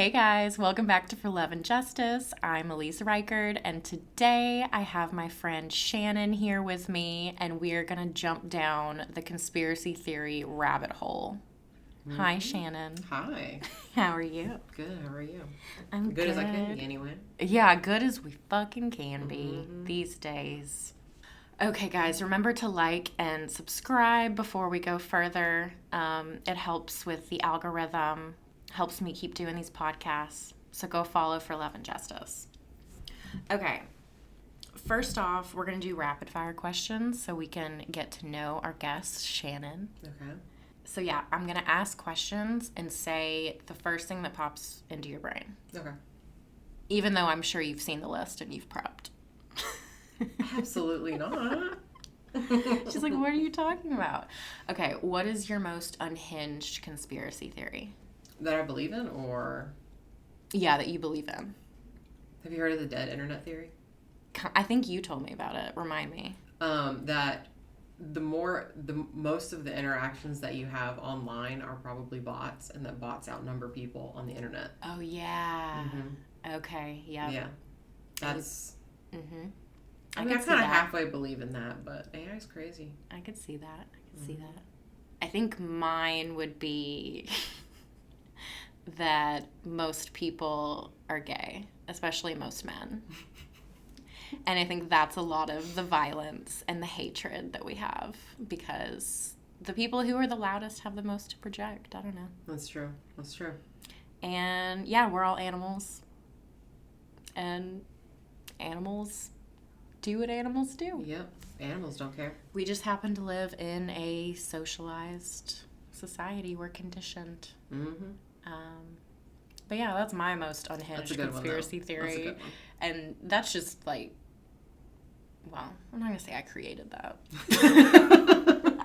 Hey guys, welcome back to For Love and Justice. I'm Elisa Reichard, and today I have my friend Shannon here with me, and we are going to jump down the conspiracy theory rabbit hole. Mm-hmm. Hi, Shannon. Hi. How are you? Good, how are you? I'm good as I can be, anyway. Yeah, good as we fucking can be these days. Okay, guys, remember to like and subscribe before we go further. It helps with the algorithm. Helps me keep doing these podcasts. So go follow For Love and Justice. Okay. First off, we're going to do rapid fire questions so we can get to know our guest, Shannon. Okay. So yeah, I'm going to ask questions and say the first thing that pops into your brain. Okay. Even though I'm sure you've seen the list and you've prepped. Absolutely not. She's like, what are you talking about? Okay, what is your most unhinged conspiracy theory? That I believe in, or? Yeah, that you believe in. Have you heard of the dead internet theory? I think you told me about it. Remind me. That most of the interactions that you have online are probably bots, and that bots outnumber people on the internet. Oh, yeah. Mm-hmm. Okay, yeah. Yeah. That's... Mm-hmm. I kind of halfway believe in that, but AI is crazy. I could see that. See that. I think mine would be... that most people are gay, especially most men. And I think that's a lot of the violence and the hatred that we have because the people who are the loudest have the most to project. I don't know. That's true. That's true. And yeah, we're all animals. And animals do what animals do. Yep. Animals don't care. We just happen to live in a socialized society. We're conditioned. Mm-hmm. But yeah, that's my most unhinged conspiracy theory. That's a good one. And that's just like, well, I'm not going to say I created that.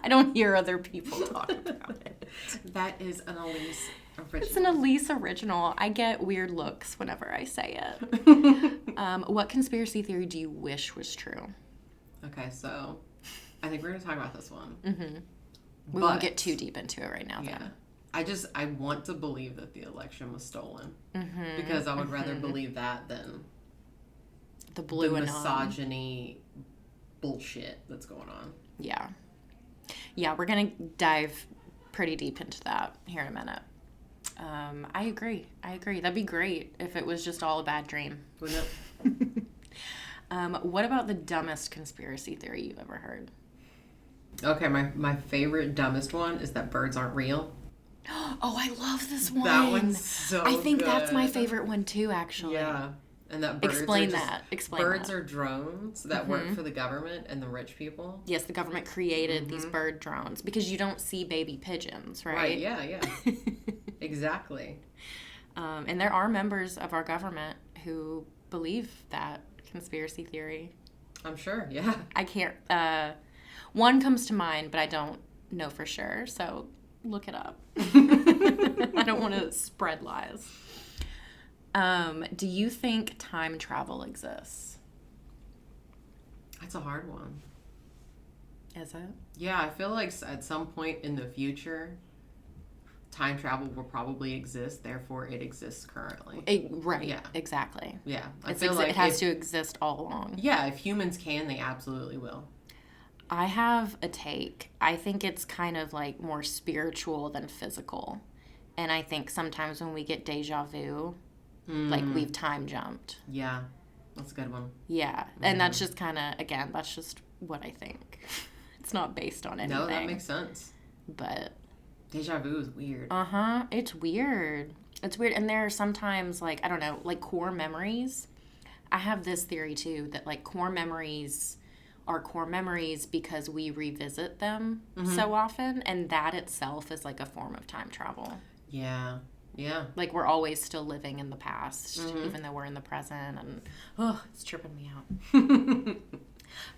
I don't hear other people talk about it. That is an Elise original. It's an Elise original. I get weird looks whenever I say it. What conspiracy theory do you wish was true? Okay, so I think we're going to talk about this one. Mm-hmm. We won't get too deep into it right now, though. Yeah. I want to believe that the election was stolen because I would rather believe that than the misogyny bullshit that's going on. Yeah. Yeah, we're going to dive pretty deep into that here in a minute. I agree. That'd be great if it was just all a bad dream. Wouldn't it? What about the dumbest conspiracy theory you've ever heard? Okay, my favorite dumbest one is that birds aren't real. Oh, I love this one. That one's so I think good. That's my favorite one too, actually. Yeah. And that birds Explain birds that. are drones that work for the government and the rich people. Yes, the government created these bird drones because you don't see baby pigeons, right? Right, yeah. Exactly. And there are members of our government who believe that conspiracy theory. I'm sure, yeah. I can't... one comes to mind, but I don't know for sure, so look it up. I don't want to spread lies. Do you think time travel exists? That's a hard one. Is it? Yeah, I feel like at some point in the future, time travel will probably exist, therefore it exists currently. Right, yeah. Exactly. Yeah, I feel like it has to exist all along. Yeah, if humans can, they absolutely will. I have a take. I think it's kind of like more spiritual than physical. And I think sometimes when we get deja vu, like we've time jumped. Yeah, that's a good one. Yeah, and that's just kind of, again, that's just what I think. It's not based on anything. No, that makes sense. But deja vu is weird. It's weird. It's weird. And there are sometimes, like, I don't know, like core memories. I have this theory, too, that, like, core memories are core memories because we revisit them so often, and that itself is like a form of time travel. Yeah. Like we're always still living in the past, even though we're in the present, and it's tripping me out.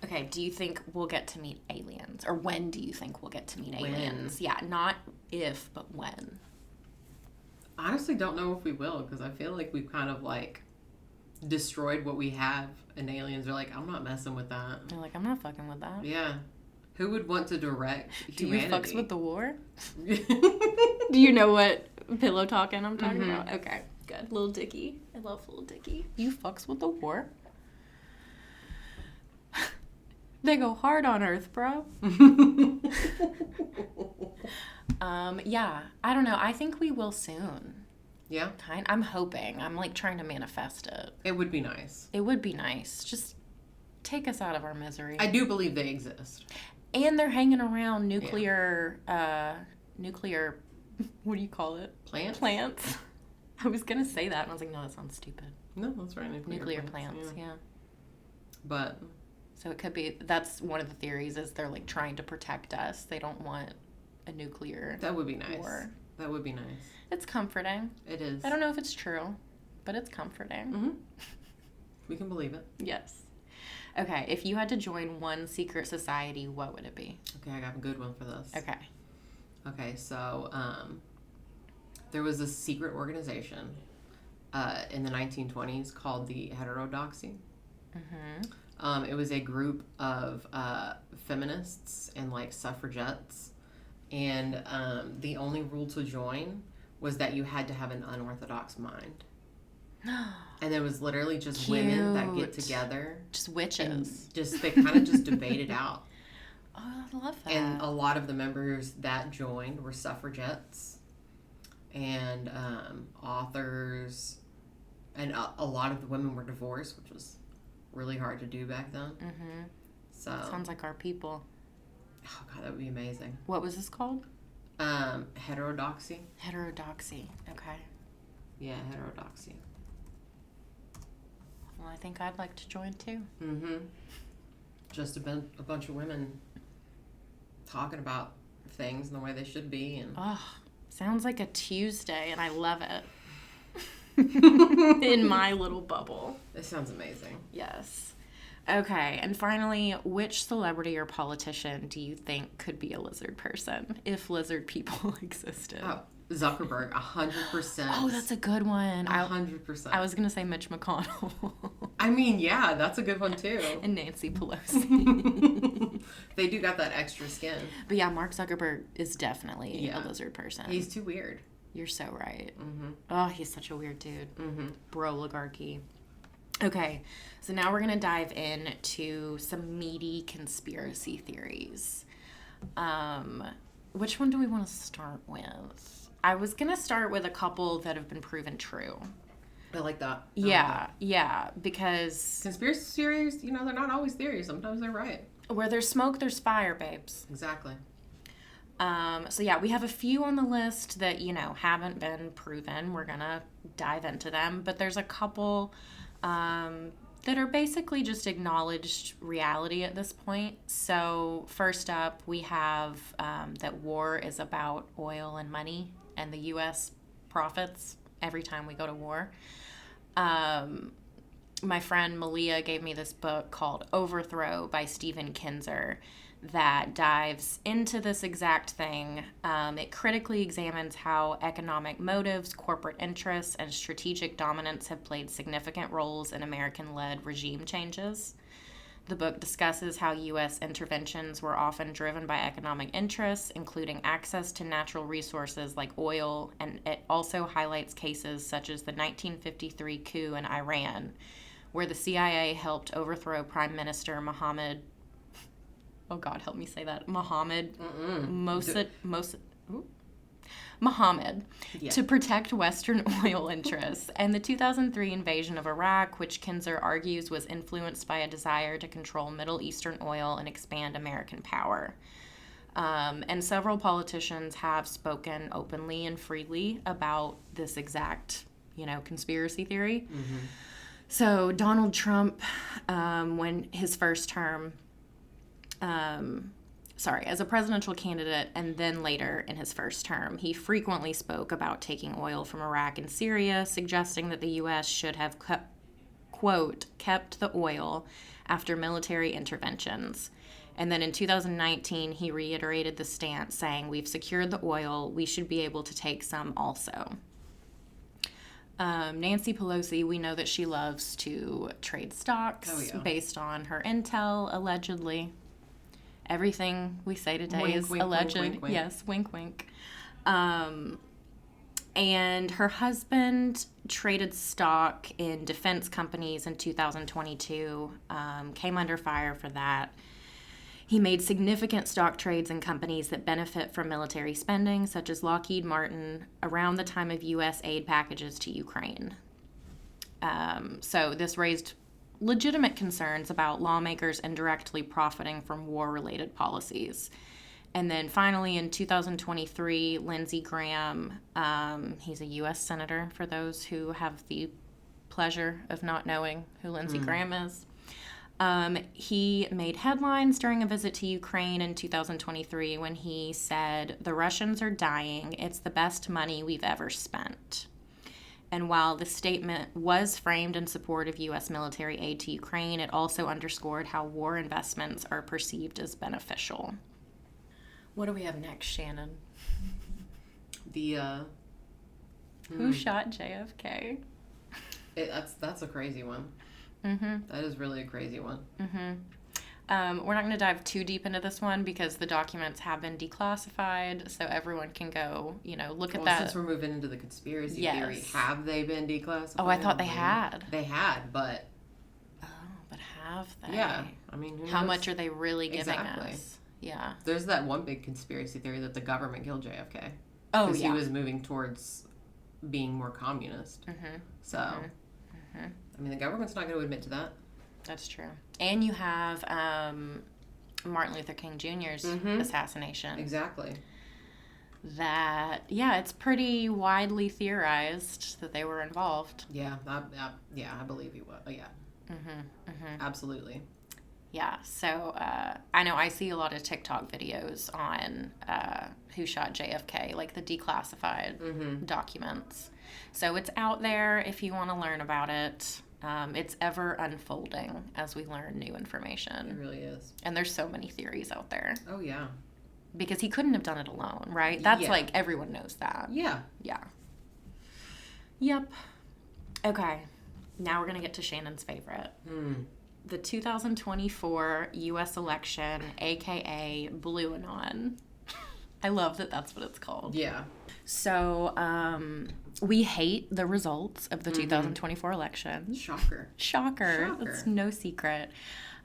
Okay, do you think we'll get to meet aliens? Or when do you think we'll get to meet aliens? Yeah, not if, but when. I honestly don't know if we will, because I feel like we've kind of like destroyed what we have, and aliens are like, I'm not messing with that. They're like, I'm not fucking with that. Yeah. Who would want to direct Do humanity? you fucks with the war? Do you know what pillow talking I'm talking about? Okay. good. Little Dicky. I love Little Dicky. You fucks with the war? They go hard on Earth, bro. Yeah. I don't know. I think we will soon. Yeah? I'm hoping. I'm like trying to manifest it. It would be nice. It would be nice. Just take us out of our misery. I do believe they exist. And they're hanging around nuclear, what do you call it? Plants. I was going to say that, and I was like, no, that sounds stupid. No, that's right. Nuclear plants, yeah. But... So it could be, that's one of the theories, is they're like trying to protect us. They don't want a nuclear That would be nice. war. That would be nice. It's comforting. It is. I don't know if it's true, but it's comforting. Mm-hmm. We can believe it. Yes. Okay, if you had to join one secret society, what would it be? Okay, I got a good one for this. Okay. Okay, so there was a secret organization in the 1920s called the Heterodoxy. Mm-hmm. It was a group of feminists and like suffragettes, and the only rule to join was that you had to have an unorthodox mind. And it was literally just women that get together, just witches, and they kind of just debate it out. Oh, I love that. And a lot of the members that joined were suffragettes and authors, and a lot of the women were divorced, which was really hard to do back then. Mm-hmm. So sounds like our people. Oh god, that would be amazing. What was this called? Heterodoxy. Heterodoxy. Okay. Yeah, heterodoxy. Well, I think I'd like to join too. Mm-hmm. Just a bunch of women talking about things and the way they should be. And oh, sounds like a Tuesday, and I love it. In my little bubble. It sounds amazing. Yes. Okay, and finally, which celebrity or politician do you think could be a lizard person if lizard people existed? Oh, Zuckerberg, 100%. Oh, that's a good one. 100%. I was going to say Mitch McConnell. I mean, yeah, that's a good one too. And Nancy Pelosi. They do got that extra skin. But yeah, Mark Zuckerberg is definitely a lizard person. He's too weird. You're so right. Mm-hmm. Oh, he's such a weird dude. Mm-hmm. Bro-ligarchy. Okay, so now we're going to dive into some meaty conspiracy theories. Which one do we want to start with? I was going to start with a couple that have been proven true. I like that. Yeah, because... Conspiracy theories, they're not always theories. Sometimes they're right. Where there's smoke, there's fire, babes. Exactly. So yeah, we have a few on the list that, haven't been proven. We're going to dive into them. But there's a couple... that are basically just acknowledged reality at this point. So first up, we have that war is about oil and money, and the U.S. profits every time we go to war. My friend Malia gave me this book called Overthrow by Stephen Kinzer that dives into this exact thing. It critically examines how economic motives, corporate interests, and strategic dominance have played significant roles in American-led regime changes. The book discusses how U.S. interventions were often driven by economic interests, including access to natural resources like oil, and it also highlights cases such as the 1953 coup in Iran, where the CIA helped overthrow Prime Minister Mohammed Yeah. to protect Western oil interests, and the 2003 invasion of Iraq, which Kinzer argues was influenced by a desire to control Middle Eastern oil and expand American power. And several politicians have spoken openly and freely about this exact, conspiracy theory. Mm-hmm. So Donald Trump, when his first term, as a presidential candidate, and then later in his first term, he frequently spoke about taking oil from Iraq and Syria, suggesting that the U.S. should have, quote, kept the oil after military interventions. And then in 2019, he reiterated the stance, saying, we've secured the oil, we should be able to take some also. Nancy Pelosi, we know that she loves to trade stocks based on her intel, allegedly. Everything we say today is wink, alleged. Wink, wink. Yes, wink, wink. And her husband traded stock in defense companies in 2022, came under fire for that. He made significant stock trades in companies that benefit from military spending, such as Lockheed Martin, around the time of U.S. aid packages to Ukraine. So this raised legitimate concerns about lawmakers indirectly profiting from war-related policies. And then finally in 2023, Lindsey Graham, he's a U.S. senator for those who have the pleasure of not knowing who Lindsey Graham is. He made headlines during a visit to Ukraine in 2023 when he said, "The Russians are dying. It's the best money we've ever spent." And while the statement was framed in support of U.S. military aid to Ukraine, it also underscored how war investments are perceived as beneficial. What do we have next, Shannon? Who shot JFK? That's a crazy one. Mm-hmm. That is really a crazy one. Mm-hmm. We're not going to dive too deep into this one because the documents have been declassified, so everyone can go, look at that. Since we're moving into the conspiracy theory, have they been declassified? Oh, I thought they had. They had, but... Oh, but have they? Yeah. I mean, who knows? How much are they really giving us? Yeah. There's that one big conspiracy theory that the government killed JFK. Oh, yeah. Because he was moving towards being more communist. Mm-hmm. So... Mm-hmm. I mean, the government's not going to admit to that. That's true. And you have Martin Luther King Jr.'s assassination. Exactly. It's pretty widely theorized that they were involved. Yeah, I believe you will. Yeah. Absolutely. Yeah, so I know I see a lot of TikTok videos on who shot JFK, like the declassified documents. So it's out there if you want to learn about it. It's ever unfolding as we learn new information. It really is. And there's so many theories out there. Oh, yeah. Because he couldn't have done it alone, right? That's like, everyone knows that. Yeah. Yeah. Yep. Okay. Now we're going to get to Shannon's favorite. The 2024 U.S. election, a.k.a. Blue Anon. I love that that's what it's called. Yeah. So, we hate the results of the 2024 election. Shocker. It's no secret.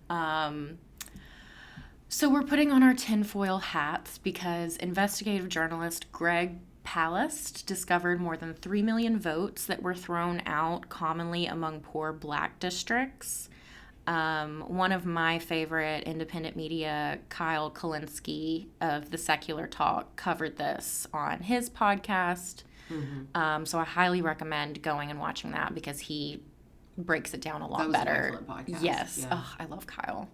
So we're putting on our tinfoil hats because investigative journalist Greg Palast discovered more than 3 million votes that were thrown out commonly among poor black districts. One of my favorite independent media, Kyle Kulinski of The Secular Talk, covered this on his podcast. So I highly recommend going and watching that because he breaks it down a lot better. An excellent podcast. Yes. Yeah. Oh, I love Kyle.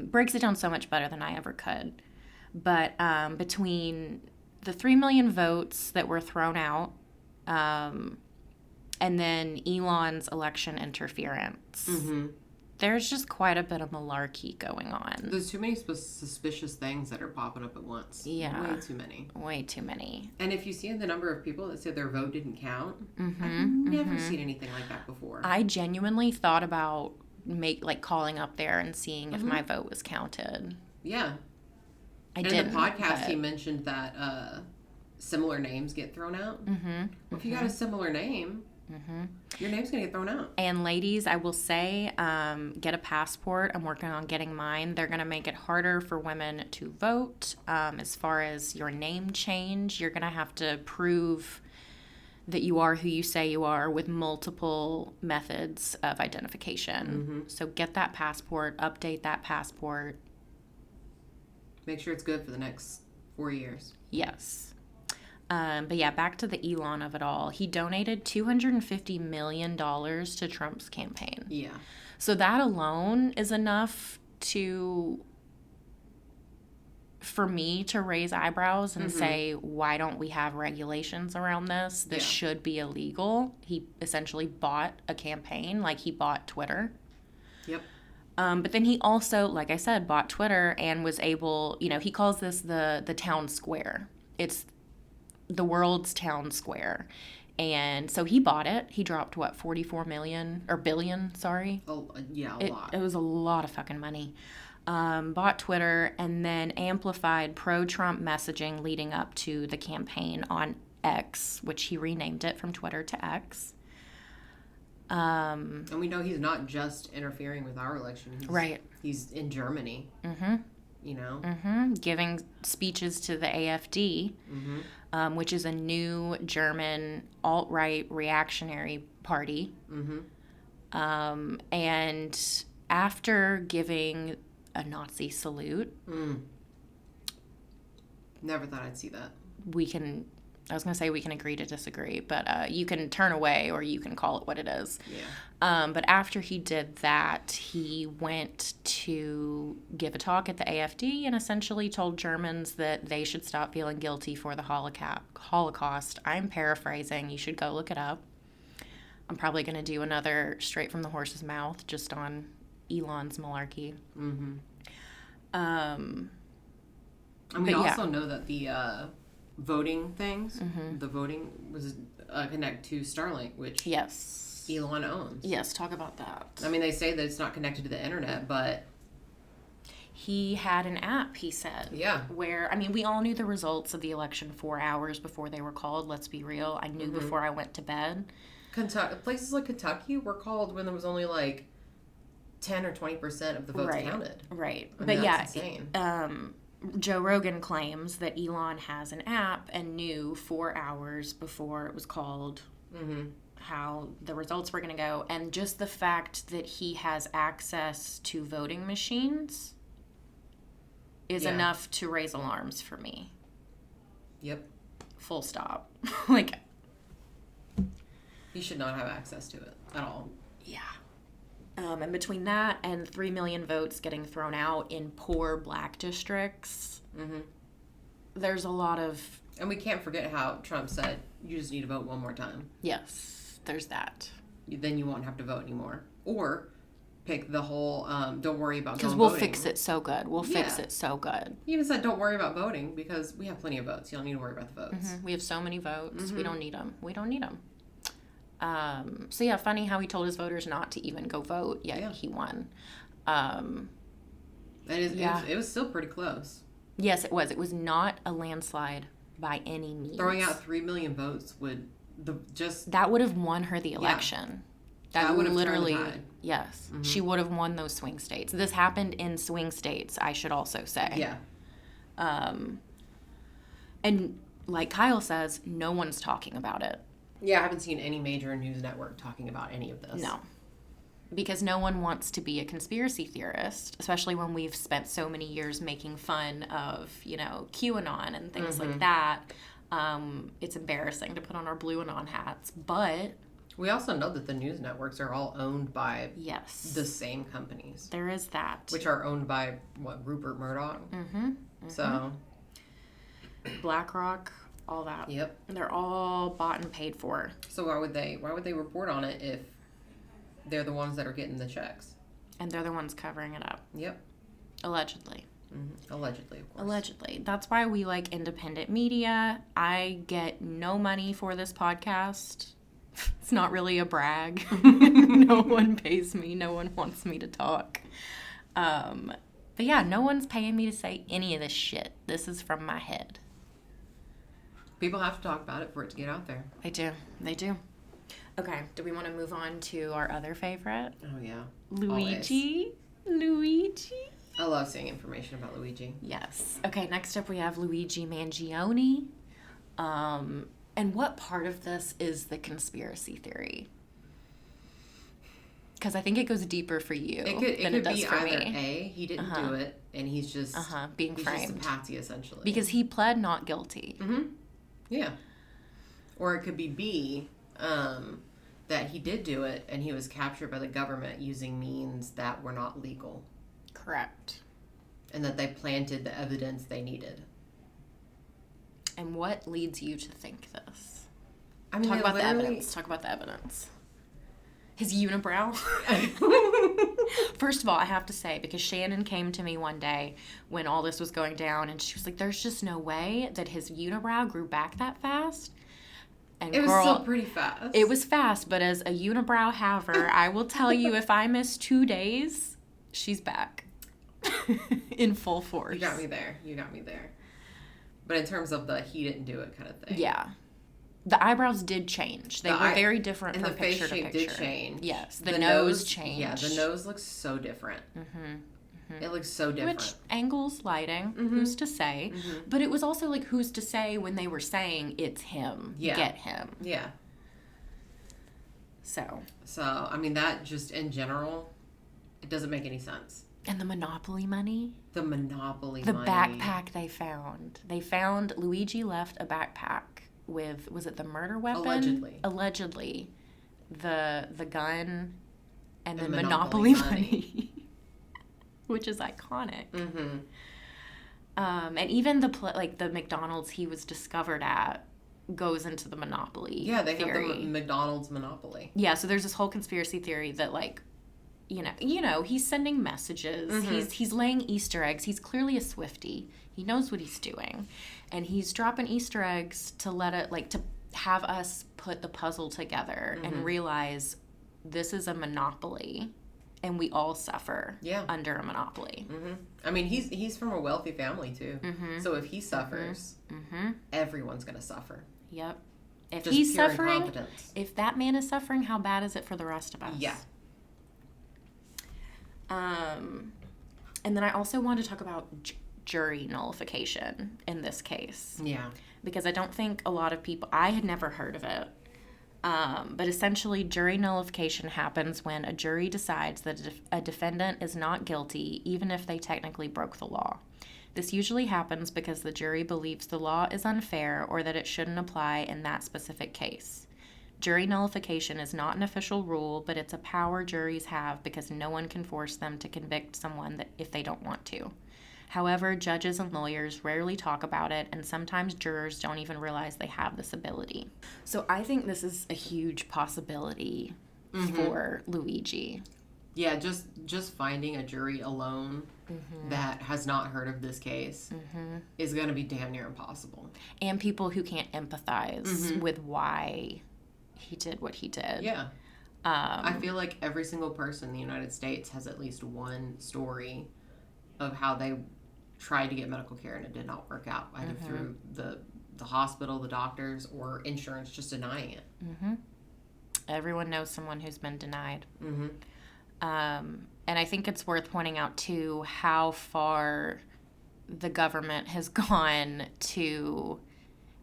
Breaks it down so much better than I ever could. But between the 3 million votes that were thrown out and then Elon's election interference, there's just quite a bit of malarkey going on. There's too many suspicious things that are popping up at once. Yeah. Way too many. And And if you see the number of people that said their vote didn't count, I've never seen anything like that before. I genuinely thought about calling up there and seeing if my vote was counted. Yeah. I didn't. In the podcast, he mentioned that similar names get thrown out. Well, if you got a similar name... your name's going to get thrown out. And ladies, I will say, get a passport. I'm working on getting mine. They're going to make it harder for women to vote. As far as your name change, you're going to have to prove that you are who you say you are with multiple methods of identification. So get that passport, update that passport. Make sure it's good for the next 4 years. Yes. But yeah, back to the Elon of it all. He donated $250 million to Trump's campaign. Yeah. So that alone is enough for me to raise eyebrows and say, why don't we have regulations around this? This should be illegal. He essentially bought a campaign, like he bought Twitter. Yep. But then he also, like I said, bought Twitter and was able, he calls this the town square. It's the world's town square. And so he bought it. He dropped, 44 million or billion, sorry. Oh, yeah, a lot. It was a lot of fucking money. Bought Twitter and then amplified pro-Trump messaging leading up to the campaign on X, which he renamed it from Twitter to X. And we know he's not just interfering with our election. Right. He's in Germany. Mm-hmm. You know? Mm-hmm. Giving speeches to the AfD, which is a new German alt-right reactionary party. Mm-hmm. And after giving a Nazi salute... Never thought I'd see that. I was going to say we can agree to disagree, but you can turn away or you can call it what it is. Yeah. But after he did that, he went to give a talk at the AfD and essentially told Germans that they should stop feeling guilty for the Holocaust. I'm paraphrasing. You should go look it up. I'm probably going to do another straight from the horse's mouth just on Elon's malarkey. Mm-hmm. And we also know that the voting things, the voting was connected to Starlink, which Elon owns. Yes, talk about that. I mean, they say that it's not connected to the internet, but... He had an app, he said. Yeah. Where, I mean, we all knew the results of the election 4 hours before they were called, let's be real. I knew before I went to bed. Places like Kentucky were called when there was only like 10 or 20% of the votes counted. Right. I mean, that's insane. Joe Rogan claims that Elon has an app and knew 4 hours before it was called how the results were going to go. And just the fact that he has access to voting machines is enough to raise alarms for me. Yep. Full stop. Like... He should not have access to it at all. Yeah. And between that and 3 million votes getting thrown out in poor black districts, there's a lot of... And we can't forget how Trump said, you just need to vote one more time. Yes, there's that. Then you won't have to vote anymore. Or pick the whole, don't worry about voting. Because we'll fix it so good. We'll fix it so good. He even said, don't worry about voting because we have plenty of votes. You don't need to worry about the votes. We have so many votes. We don't need them. We don't need them. So yeah, funny how he told his voters not to even go vote, yet he won. It was still pretty close. Yes, it was. It was not a landslide by any means. Throwing out 3 million votes would that would have won her the election. That would have literally, yes, she would have won those swing states. This happened in swing states, I should also say. Yeah. And like Kyle says, no one's talking about it. Yeah, I haven't seen any major news network talking about any of this. No. Because no one wants to be a conspiracy theorist, especially when we've spent so many years making fun of, QAnon and things like that. It's embarrassing to put on our blue anon hats, but... We also know that the news networks are all owned by the same companies. There is that. Which are owned by, Rupert Murdoch? So... BlackRock... all that. Yep. They're all bought and paid for. So why would they report on it if they're the ones that are getting the checks? And they're the ones covering it up. Yep. Allegedly. Allegedly, of course. Allegedly. That's why we like independent media. I get no money for this podcast. It's not really a brag. No one pays me. No one wants me to talk. But yeah, no one's paying me to say any of this shit. This is from my head. People have to talk about it for it to get out there. They do. Okay, do we want to move on to our other favorite? Oh, yeah. Luigi. Always. Luigi. I love seeing information about Luigi. Yes. Okay, next up we have Luigi Mangione. And what part of this is the conspiracy theory? Because I think it goes deeper for you than it does for me. It could be either A, he didn't do it, and he's just... being framed. He's just a patsy, essentially. Because he pled not guilty. Yeah. Or it could be B, that he did do it, and he was captured by the government using means that were not legal. Correct. And that they planted the evidence they needed. And what leads you to think this? I mean, Talk about the evidence. His unibrow. First of all, I have to say, because Shannon came to me one day when all this was going down, and she was like, there's just no way that his unibrow grew back that fast. And it was still pretty fast. It was fast, but as a unibrow haver, I will tell you, if I miss 2 days, she's back. In full force. You got me there. But in terms of the he didn't do it kind of thing. Yeah. The eyebrows did change. They were very different from picture to picture. And the face shape did change. Yes, the nose changed. Yeah, the nose looks so different. It looks so different. Which, angles, lighting, who's to say? But it was also like, who's to say when they were saying it's him, get him. Yeah. So, I mean, that just in general, it doesn't make any sense. And the Monopoly money? The Monopoly money. The backpack they found. Luigi left a backpack with, was it the murder weapon? Allegedly. The gun and the Monopoly money. Which is iconic. And even the McDonald's he was discovered at goes into the Monopoly theory. Have the McDonald's Monopoly. Yeah, so there's this whole conspiracy theory that, like, you know, he's sending messages. He's laying Easter eggs. He's clearly a Swiftie. He knows what he's doing. And he's dropping Easter eggs to let it, like, to have us put the puzzle together and realize this is a monopoly and we all suffer under a monopoly. I mean, he's from a wealthy family, too. So if he suffers, everyone's going to suffer. Yep. If he's suffering, if that man is suffering, how bad is it for the rest of us? Yeah. And then I also want to talk about jury nullification in this case. Yeah. Because I don't think a lot of people, I had never heard of it. But essentially, jury nullification happens when a jury decides that a defendant is not guilty, even if they technically broke the law. This usually happens because the jury believes the law is unfair or that it shouldn't apply in that specific case. Jury nullification is not an official rule, but it's a power juries have because no one can force them to convict someone if they don't want to. However, judges and lawyers rarely talk about it, and sometimes jurors don't even realize they have this ability. So I think this is a huge possibility for Luigi. Yeah, just finding a jury alone that has not heard of this case is going to be damn near impossible. And people who can't empathize with why he did what he did. Yeah. I feel like every single person in the United States has at least one story of how they tried to get medical care and it did not work out, either through the hospital, the doctors, or insurance just denying it. Everyone knows someone who's been denied. And I think it's worth pointing out, too, how far the government has gone to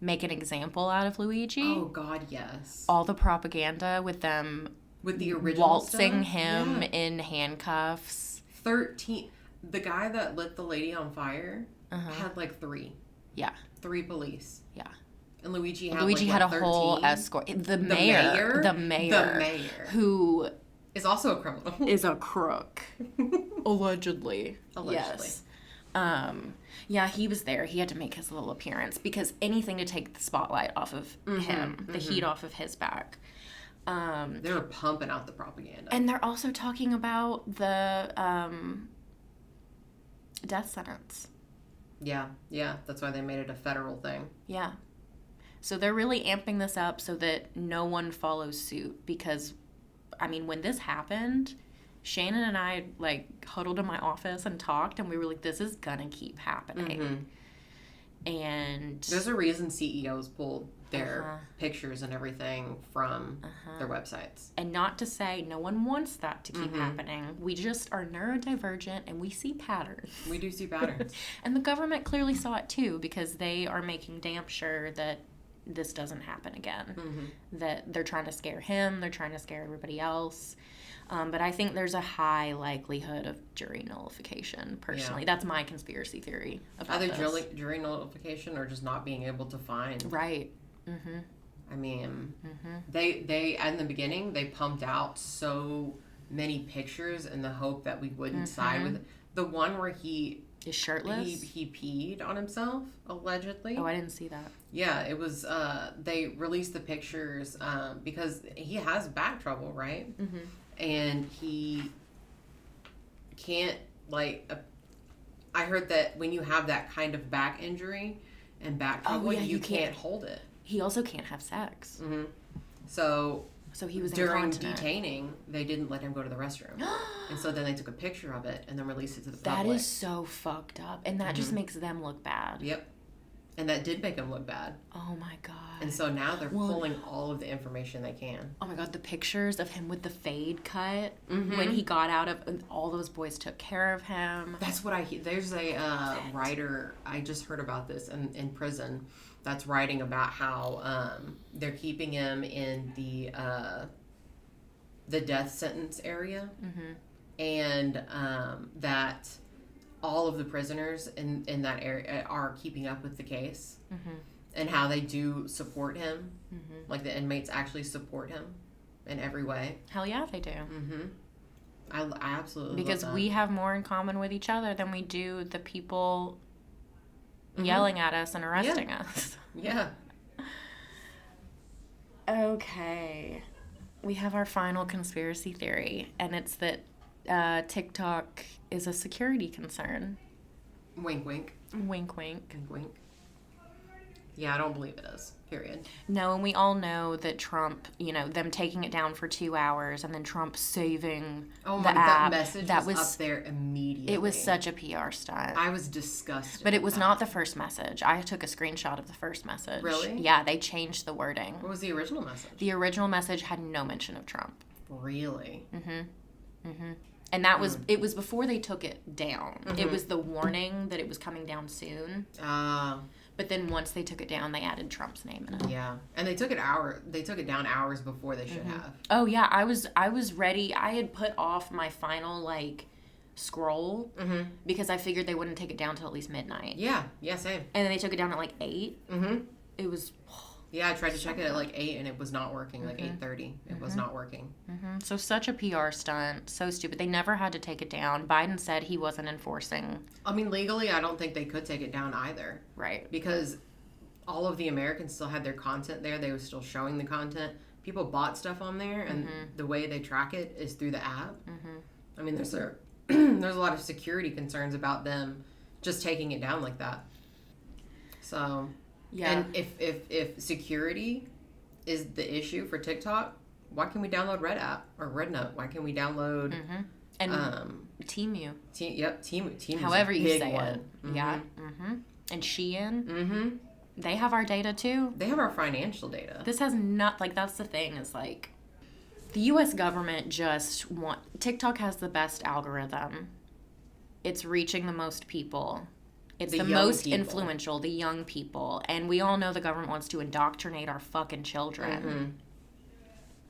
make an example out of Luigi. Oh, God, yes. All the propaganda with them with the original waltzing him in handcuffs. 13. The guy that lit the lady on fire had like 3. Yeah. 3 police. Yeah. And Luigi had a 13? Whole escort. The mayor. Who is also a criminal. Is a crook. Allegedly. Yes. Yeah, he was there. He had to make his little appearance because anything to take the spotlight off of him, the heat off of his back. They were pumping out the propaganda. And they're also talking about the death sentence. Yeah. That's why they made it a federal thing. Yeah. So they're really amping this up so that no one follows suit because, I mean, when this happened, Shannon and I, like, huddled in my office and talked, and we were like, this is gonna keep happening. And there's a reason CEOs pulled their pictures and everything from their websites. And not to say no one wants that to keep happening. We just are neurodivergent and we see patterns. We do see patterns. And the government clearly saw it too because they are making damn sure that this doesn't happen again. That they're trying to scare him, they're trying to scare everybody else. But I think there's a high likelihood of jury nullification, personally. Yeah. That's my conspiracy theory about this. Either jury nullification or just not being able to find. Right. I mean, they in the beginning, they pumped out so many pictures in the hope that we wouldn't side with it. The one where he is shirtless? He peed on himself, allegedly. Oh, I didn't see that. Yeah, it was, they released the pictures because he has back trouble, right? And he can't, like, I heard that when you have that kind of back injury and back trouble, you can't hold it. He also can't have sex. So he was during incontinent. detaining, they didn't let him go to the restroom. And so then they took a picture of it and then released it to the public. That is so fucked up. And that just makes them look bad. Yep. And that did make him look bad. Oh my God. And so now they're pulling all of the information they can. Oh my God, the pictures of him with the fade cut when he got out of, all those boys took care of him. That's what there's a writer, I just heard about this in prison, that's writing about how they're keeping him in the death sentence area. And that all of the prisoners in that area are keeping up with the case. And how they do support him. Like the inmates actually support him in every way. Hell yeah, they do. I absolutely because love that. we have more in common with each other than we do the people yelling at us and arresting us. Yeah. Okay. We have our final conspiracy theory, and it's that TikTok is a security concern. Wink, wink. Wink, wink. Wink, wink. Yeah, I don't believe it is. Period. No, and we all know that Trump, them taking it down for 2 hours and then Trump saving the app. That message was up there immediately. It was such a PR stunt. I was disgusted. But it was not the first message. I took a screenshot of the first message. Really? Yeah, they changed the wording. What was the original message? The original message had no mention of Trump. Really? And that was, it was before they took it down. It was the warning that it was coming down soon. But then once they took it down, they added Trump's name in it. Yeah. And they took it down hours before they should have. Oh yeah, I was ready. I had put off my final scroll because I figured they wouldn't take it down till at least midnight. Yeah, same. And then they took it down at 8. It was Yeah, I tried to check it at 8 and it was not working, 8:30. It was not working. So such a PR stunt, so stupid. They never had to take it down. Biden said he wasn't enforcing. I mean, legally, I don't think they could take it down either. Right. Because all of the Americans still had their content there. They were still showing the content. People bought stuff on there, and the way they track it is through the app. I mean, there's a lot of security concerns about them just taking it down like that. So... Yeah. And if security is the issue for TikTok, why can we download Red App or Red Note? Why can we download and Temu? Temu. However you say one. it. Yeah. And Shein. They have our data too. They have our financial data. This has not that's the thing is the U.S. government TikTok has the best algorithm. It's reaching the most people. It's the most influential, the young people. And we all know the government wants to indoctrinate our fucking children.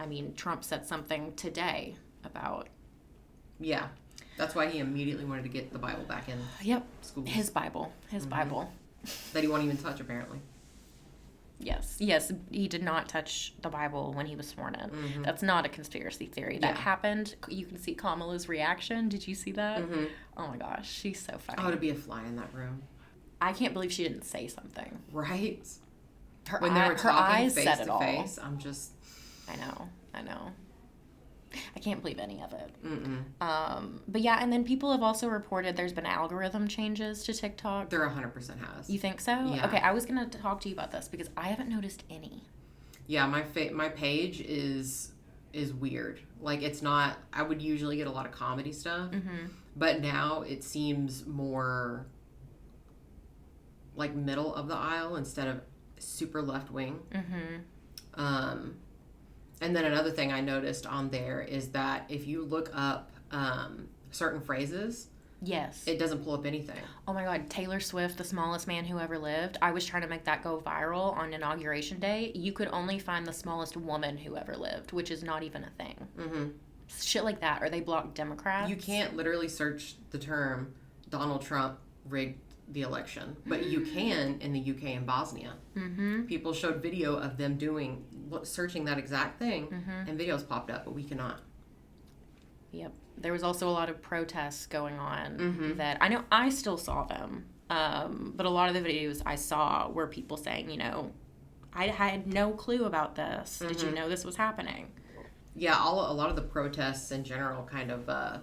I mean, Trump said something today about... Yeah. That's why he immediately wanted to get the Bible back in schools. His Bible. Bible. That he won't even touch, apparently. Yes, he did not touch the Bible when he was sworn in. That's not a conspiracy theory. That happened. You can see Kamala's reaction. Did you see that? Oh my gosh, she's so funny. Oh, to be a fly in that room. I can't believe she didn't say something. Right? When they were talking face to all. Face, I'm just... I know. I can't believe any of it. But yeah, and then people have also reported there's been algorithm changes to TikTok. There 100% has. You think so? Yeah. Okay, I was going to talk to you about this because I haven't noticed any. Yeah, my page is weird. It's not... I would usually get a lot of comedy stuff. But now it seems more... middle of the aisle instead of super left wing. And then another thing I noticed on there is that if you look up certain phrases, it doesn't pull up anything. Oh my God, Taylor Swift, the smallest man who ever lived. I was trying to make that go viral on Inauguration Day. You could only find the smallest woman who ever lived, which is not even a thing. Shit like that, or they block Democrats. You can't literally search the term Donald Trump rigged the election, but you can in the UK and Bosnia. People showed video of them searching that exact thing, and videos popped up, but we cannot. Yep. There was also a lot of protests going on that I know I still saw them, but a lot of the videos I saw were people saying, I had no clue about this. Did you know this was happening? Yeah, a lot of the protests in general kind of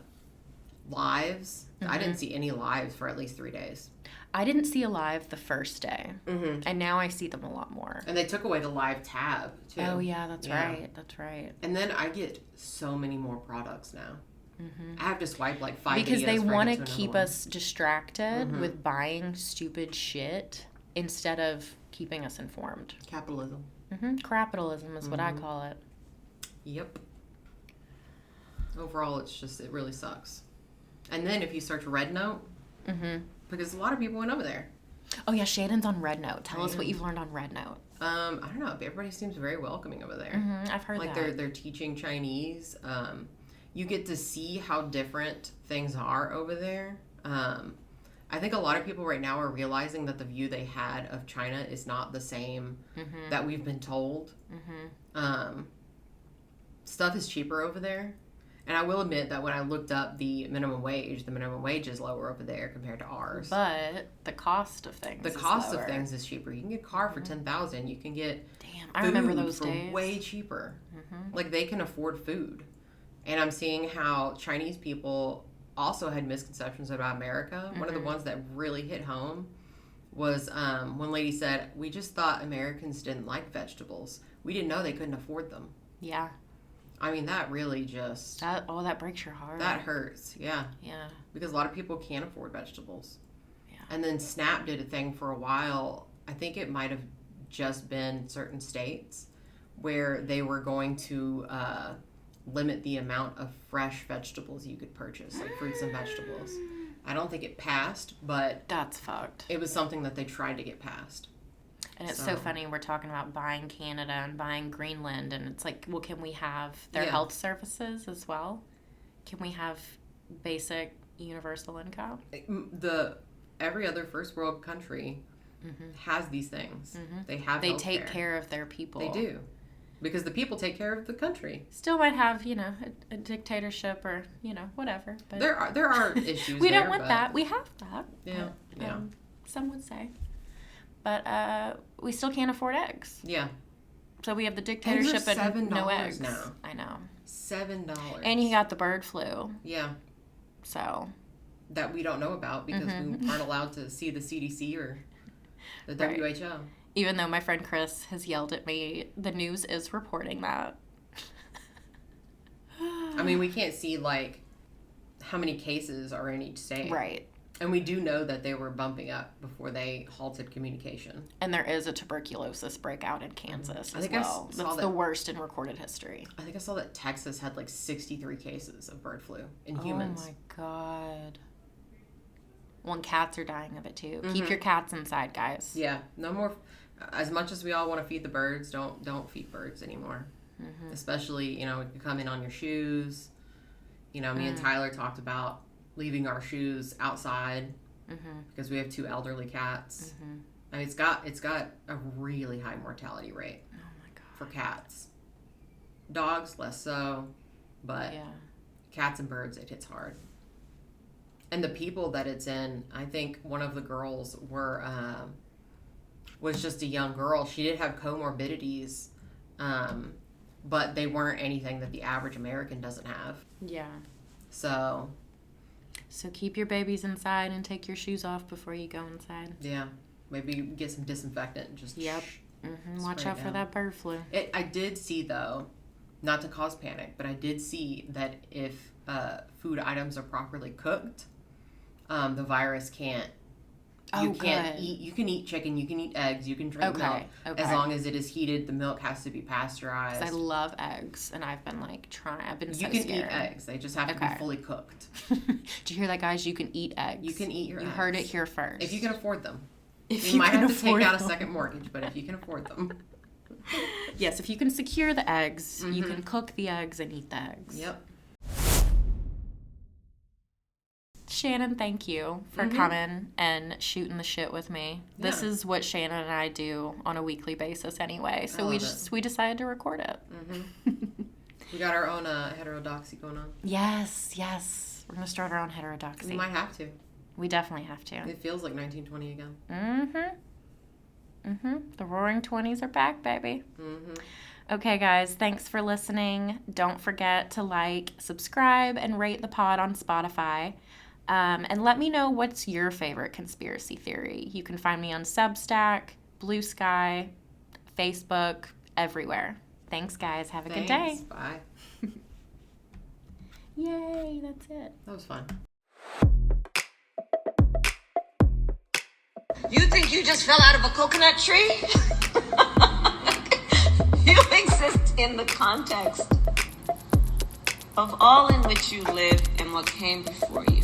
lives. I didn't see any lives for at least 3 days. I didn't see a live the first day, and now I see them a lot more. And they took away the live tab, too. Oh, yeah, that's right. That's right. And then I get so many more products now. I have to swipe 5 because videos they want to to keep us distracted with buying stupid shit. instead of keeping us informed. Capitalism. Capitalism is what I call it. Yep. Overall, it really sucks. And then if you search Red Note, because a lot of people went over there. Oh yeah, Shannon's on Red Note. Tell us what you've learned on Red Note. I don't know. Everybody seems very welcoming over there. I've heard like that. they're teaching Chinese. You get to see how different things are over there. I think a lot of people right now are realizing that the view they had of China is not the same that we've been told. Stuff is cheaper over there. And I will admit that when I looked up the minimum wage is lower over there compared to ours. But the cost of things of things is cheaper. You can get a car for $10,000. You can get I remember those days. Way cheaper. Like they can afford food. And I'm seeing how Chinese people also had misconceptions about America. One of the ones that really hit home was one lady said, "We just thought Americans didn't like vegetables. We didn't know they couldn't afford them." Yeah. I mean, that really just... that breaks your heart. That hurts, yeah. Yeah. Because a lot of people can't afford vegetables. Yeah. And then SNAP did a thing for a while. I think it might have just been certain states where they were going to limit the amount of fresh vegetables you could purchase, like fruits and vegetables. I don't think it passed, but... That's fucked. It was something that they tried to get passed. And it's so funny, we're talking about buying Canada and buying Greenland, and it's like, well, can we have their health services as well? Can we have basic universal income? Every other first world country has these things. They take care of their people. They do. Because the people take care of the country. Still might have, a dictatorship or, whatever. But there are issues we don't want that. We have that. Yeah, some would say. But we still can't afford eggs. Yeah. So we have the dictatorship and no eggs. Now. I know. $7. And you got the bird flu. Yeah. So. That we don't know about because we aren't allowed to see the CDC or the WHO. Even though my friend Chris has yelled at me, the news is reporting that. I mean, we can't see, how many cases are in each state. Right. And we do know that they were bumping up before they halted communication. And there is a tuberculosis breakout in Kansas as well. That's the worst in recorded history. I think I saw that Texas had 63 cases of bird flu in humans. Oh my God. Well, and cats are dying of it too. Keep your cats inside, guys. Yeah, no more. As much as we all want to feed the birds, don't feed birds anymore. Especially, you come in on your shoes. Me and Tyler talked about leaving our shoes outside because we have 2 elderly cats. I mean, it's got a really high mortality rate. Oh my God. For cats. Dogs less so, but cats and birds, it hits hard. And the people that it's in, I think one of the girls was just a young girl. She did have comorbidities, but they weren't anything that the average American doesn't have. Yeah. So keep your babies inside and take your shoes off before you go inside. Yeah. Maybe get some disinfectant and just Watch out for that bird flu. I did see, though, not to cause panic, but I did see that if food items are properly cooked, the virus can't. You can't eat. You can eat chicken. You can eat eggs. You can drink milk. As long as it is heated, the milk has to be pasteurized. I love eggs, and I've been trying. I've been so scared. You can eat eggs. They just have to be fully cooked. Did you hear that, guys? You can eat eggs. You can eat your eggs. You heard it here first. If you can afford them. You might have to take out a second mortgage, but if you can afford them. Yes, if you can secure the eggs, you can cook the eggs and eat the eggs. Yep. Shannon, thank you for coming and shooting the shit with me. Yeah. This is what Shannon and I do on a weekly basis anyway, so we decided to record it. We got our own heterodoxy going on. Yes. We're going to start our own heterodoxy. We might have to. We definitely have to. It feels like 1920 again. The Roaring 20s are back, baby. Okay, guys, thanks for listening. Don't forget to subscribe, and rate the pod on Spotify. And let me know what's your favorite conspiracy theory. You can find me on Substack, Blue Sky, Facebook, everywhere. Thanks, guys. Have a good day. Bye. Yay, that's it. That was fun. You think you just fell out of a coconut tree? You exist in the context of all in which you lived and what came before you.